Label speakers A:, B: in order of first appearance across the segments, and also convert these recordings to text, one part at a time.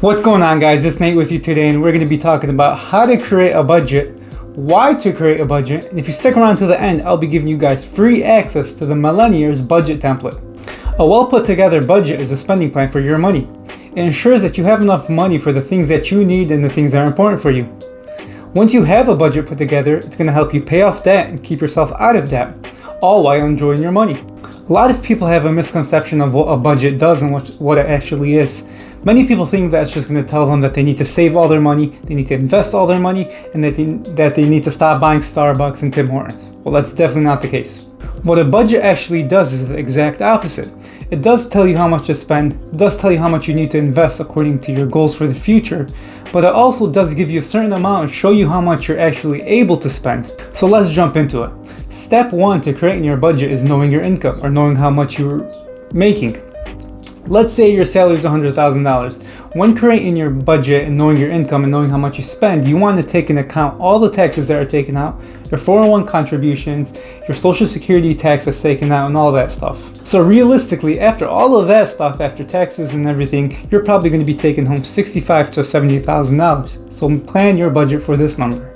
A: What's going on, guys? It's Nate with you today, and we're going to be talking about how to create a budget, why to create a budget, and if you stick around to the end, I'll be giving you guys free access to the Millennials budget template. A well put together budget is a spending plan for your money. It ensures that you have enough money for the things that you need and the things that are important for you. Once you have a budget put together, it's going to help you pay off debt and keep yourself out of debt, all while enjoying your money. A lot of people have a misconception of what a budget does and what it actually is. Many people think that it's just going to tell them that they need to save all their money, they need to invest all their money, and that they need to stop buying Starbucks and Tim Hortons. Well, that's definitely not the case. What a budget actually does is the exact opposite. It does tell you how much to spend, it does tell you how much you need to invest according to your goals for the future, but it also does give you a certain amount and show you how much you're actually able to spend. So let's jump into it. Step 1 to creating your budget is knowing your income, or knowing how much you're making. Let's say your salary is $100,000. When creating your budget and knowing your income and knowing how much you spend, you want to take into account all the taxes that are taken out, your 401 contributions, your social security tax that's taken out, and all that stuff. So realistically, after all of that stuff, after taxes and everything, you're probably going to be taking home $65,000 to $70,000. So plan your budget for this number.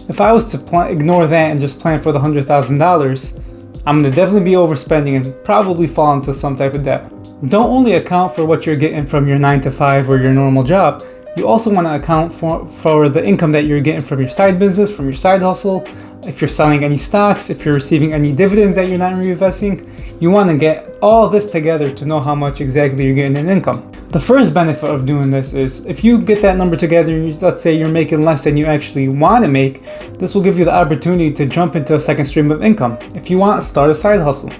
A: If I was to ignore that and just plan for the $100,000, I'm going to definitely be overspending and probably fall into some type of debt. Don't only account for what you're getting from your 9 to 5 or your normal job, you also want to account for the income that you're getting from your side business, from your side hustle. If you're selling any stocks, if you're receiving any dividends that you're not reinvesting, you want to get all this together to know how much exactly you're getting in income. The first benefit of doing this is if you get that number together, let's say you're making less than you actually want to make, this will give you the opportunity to jump into a second stream of income. If you want to start a side hustle.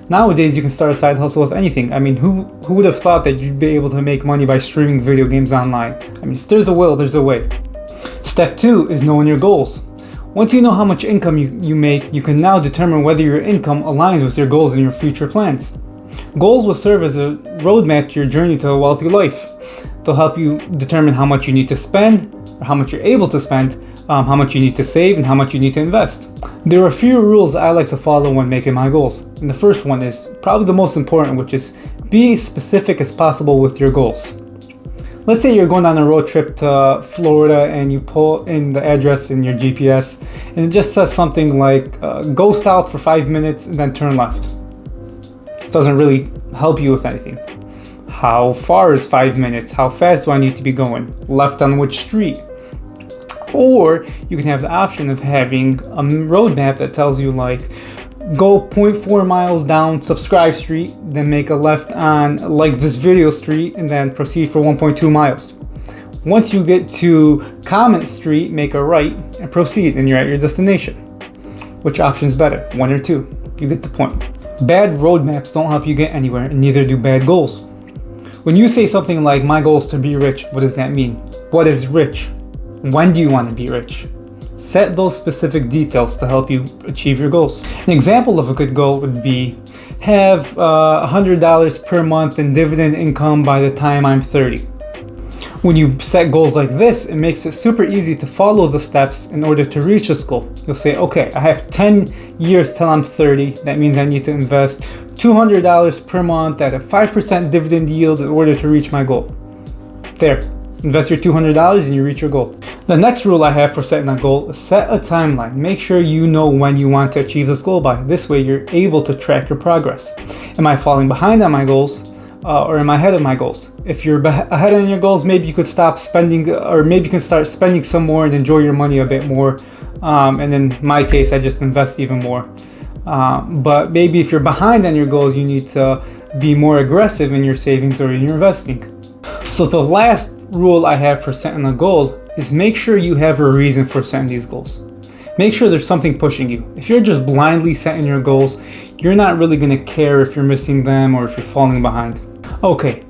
A: Nowadays, you can start a side hustle with anything. I mean, who would have thought that you'd be able to make money by streaming video games online? I mean, if there's a will, there's a way. Step 2 is knowing your goals. Once you know how much income you make, you can now determine whether your income aligns with your goals and your future plans. Goals will serve as a roadmap to your journey to a wealthy life. They'll help you determine how much you need to spend, or how much you're able to spend, how much you need to save, and how much you need to invest. There are a few rules I like to follow when making my goals. And the first one is probably the most important, which is be as specific as possible with your goals. Let's say you're going on a road trip to Florida and you pull in the address in your GPS and it just says something like go south for 5 minutes and then turn left. It doesn't really help you with anything. How far is 5 minutes? How fast do I need to be going? Left on which street? Or you can have the option of having a roadmap that tells you like go 0.4 miles down Subscribe Street, then make a left on like this video street, and then proceed for 1.2 miles. Once you get to Comment Street, make a right and proceed, and you're at your destination. Which option is better? 1 or 2? You get the point. Bad roadmaps don't help you get anywhere, and neither do bad goals. When you say something like my goal is to be rich, what does that mean? What is rich? When do you want to be rich? Set those specific details to help you achieve your goals. An example of a good goal would be have $100 per month in dividend income by the time I'm 30. When you set goals like this, it makes it super easy to follow the steps in order to reach this goal. You'll say, okay, I have 10 years till I'm 30. That means I need to invest $200 per month at a 5% dividend yield in order to reach my goal. There. Invest your $200 and you reach your goal. The next rule I have for setting a goal is set a timeline. Make sure you know when you want to achieve this goal by. This way you're able to track your progress. Am I falling behind on my goals or am I ahead of my goals? If you're ahead on your goals, maybe you could stop spending, or maybe you can start spending some more and enjoy your money a bit more. And in my case, I just invest even more. But maybe if you're behind on your goals, you need to be more aggressive in your savings or in your investing. So the last rule I have for setting a goal is make sure you have a reason for setting these goals. Make sure there's something pushing you. If you're just blindly setting your goals, you're not really going to care if you're missing them or if you're falling behind. Okay,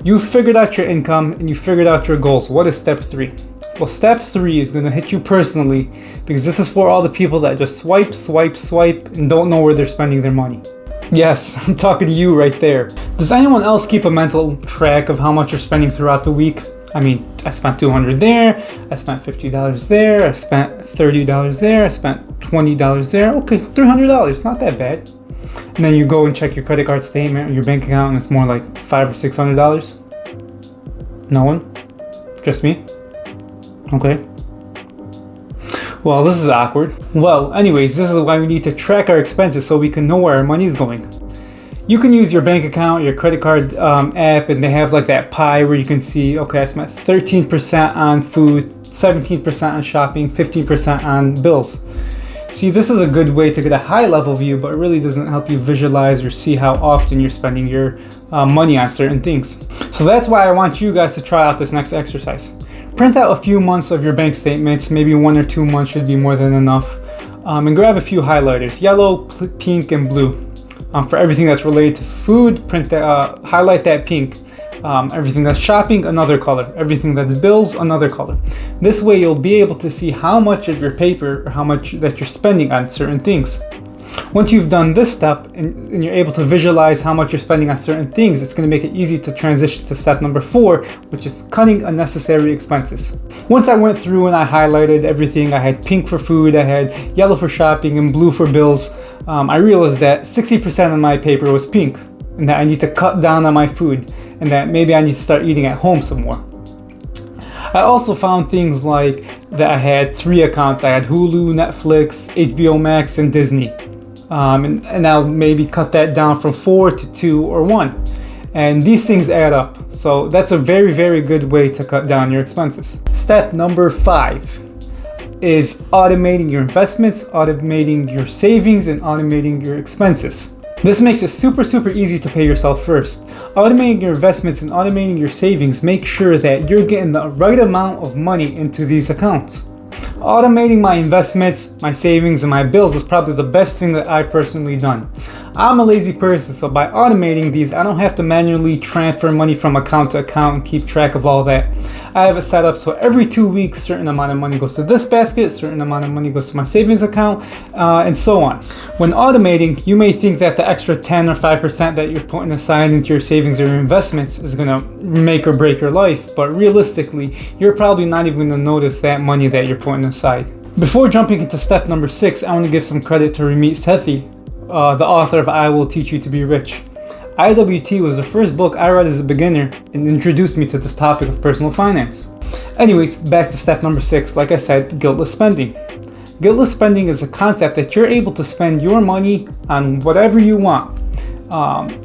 A: you figured out your income and you figured out your goals. What is step 3? Well, step 3 is going to hit you personally because this is for all the people that just swipe and don't know where they're spending their money. Yes, I'm talking to you right there. Does anyone else keep a mental track of how much you're spending throughout the week? I mean, I spent $200 there, I spent $50 there, I spent $30 there, I spent $20 there. Okay, $300, not that bad. And then you go and check your credit card statement or your bank account and it's more like $500 or $600. No one? Just me? Okay. Well, this is awkward. Well, anyways, this is why we need to track our expenses so we can know where our money is going. You can use your bank account, your credit card app, and they have like that pie where you can see, okay, I spent 13% on food, 17% on shopping, 15% on bills. See, this is a good way to get a high level view, but it really doesn't help you visualize or see how often you're spending your money on certain things. So that's why I want you guys to try out this next exercise. Print out a few months of your bank statements, maybe 1 or 2 months should be more than enough, and grab a few highlighters, yellow, pink, and blue. For everything that's related to food, highlight that pink. Everything that's shopping, another color. Everything that's bills, another color. This way you'll be able to see how much of your paper or how much that you're spending on certain things. Once you've done this step and you're able to visualize how much you're spending on certain things, it's going to make it easy to transition to step number 4, which is cutting unnecessary expenses. Once I went through and I highlighted everything, I had pink for food, I had yellow for shopping, and blue for bills, I realized that 60% of my paper was pink, and that I need to cut down on my food, and that maybe I need to start eating at home some more. I also found things like that I had 3 accounts. I had Hulu, Netflix, HBO Max, and Disney. And I'll maybe cut that down from 4 to 2 or 1. And these things add up. So that's a very, very good way to cut down your expenses. Step number 5 is automating your investments, automating your savings, and automating your expenses. This makes it super, super easy to pay yourself first. Automating your investments and automating your savings, make sure that you're getting the right amount of money into these accounts. Automating my investments, my savings, and my bills is probably the best thing that I've personally done. I'm a lazy person, so by automating these, I don't have to manually transfer money from account to account and keep track of all that. I have it set up so every 2 weeks, a certain amount of money goes to this basket, a certain amount of money goes to my savings account, and so on. When automating, you may think that the extra 10 or 5% that you're putting aside into your savings or your investments is gonna make or break your life, but realistically, you're probably not even gonna notice that money that you're putting aside. Before jumping into step number 6, I want to give some credit to Ramit Sethi, the author of I Will Teach You to Be Rich. IWT was the first book I read as a beginner and introduced me to this topic of personal finance. Anyways, back to step number 6, like I said, guiltless spending. Guiltless spending is a concept that you're able to spend your money on whatever you want.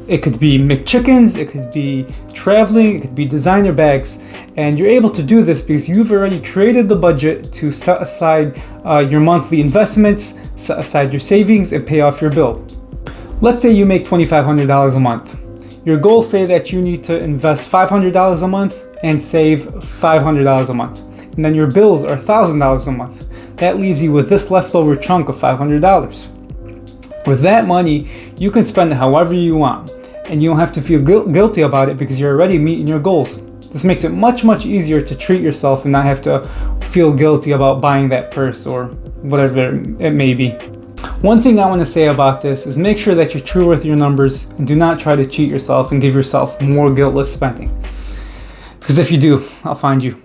A: It could be McChickens, it could be traveling, it could be designer bags, and you're able to do this because you've already created the budget to set aside your monthly investments, set aside your savings, and pay off your bill. Let's say you make $2,500 a month. Your goals say that you need to invest $500 a month and save $500 a month. And then your bills are $1,000 a month. That leaves you with this leftover chunk of $500. With that money, you can spend it however you want, and you don't have to feel guilty about it because you're already meeting your goals. This makes it much, much easier to treat yourself and not have to feel guilty about buying that purse or whatever it may be. One thing I want to say about this is make sure that you're true with your numbers and do not try to cheat yourself and give yourself more guiltless spending. Because if you do, I'll find you.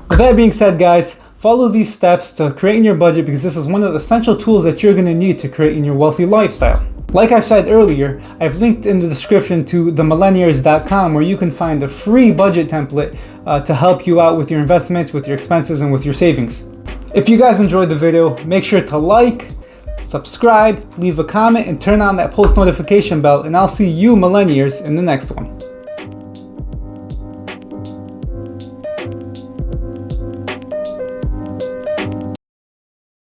A: With that being said, guys, follow these steps to creating your budget because this is one of the essential tools that you're going to need to creating your wealthy lifestyle. Like I've said earlier, I've linked in the description to themillennials.com where you can find a free budget template to help you out with your investments, with your expenses, and with your savings. If you guys enjoyed the video, make sure to like, subscribe, leave a comment, and turn on that post notification bell, and I'll see you millennials in the next one.